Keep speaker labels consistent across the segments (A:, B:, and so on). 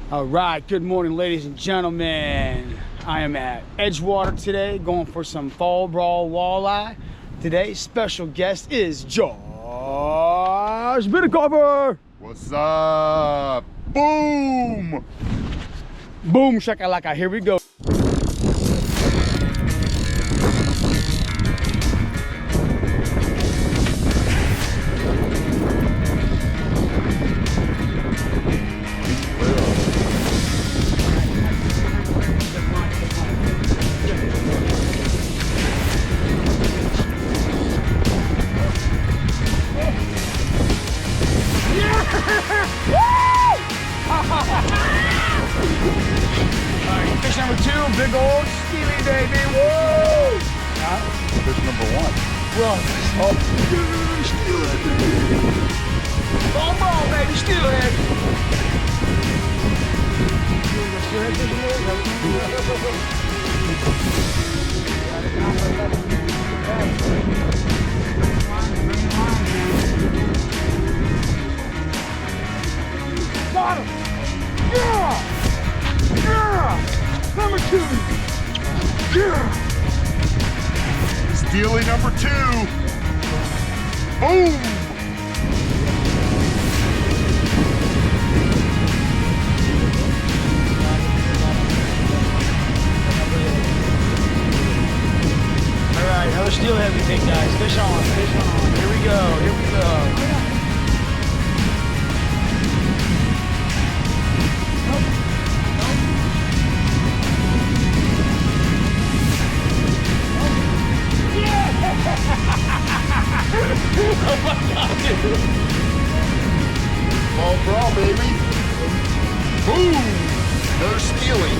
A: All right, good morning, ladies and gentlemen. I am at Edgewater today, going for some fall brawl walleye. Today's special guest is Josh Bittercover.
B: What's up? Boom!
A: Boom shakalaka, here we go. Alright, fish number 2, big old steely baby. Woo!
B: Fish number 1.
A: Well, oh, steelhead. Ball, ball, baby, steelhead. Got him! Yeah! Yeah! Number 2! Yeah!
B: Steely number 2. Boom!
A: Alright, another steelhead we think, guys. Fish on, fish on. Here we go, here we go. Oh my God, dude.
B: Ball brawl, baby. Boom! Another steely.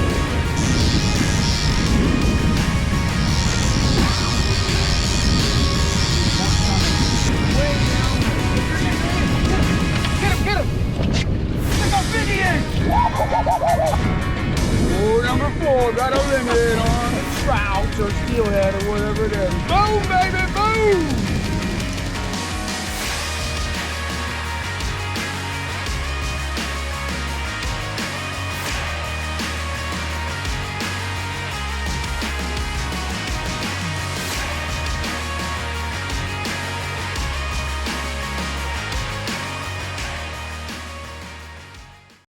A: Get him! Look how big he is! Oh, number 4, got a limit on a trout or steelhead or whatever it is. Boom, baby, boom!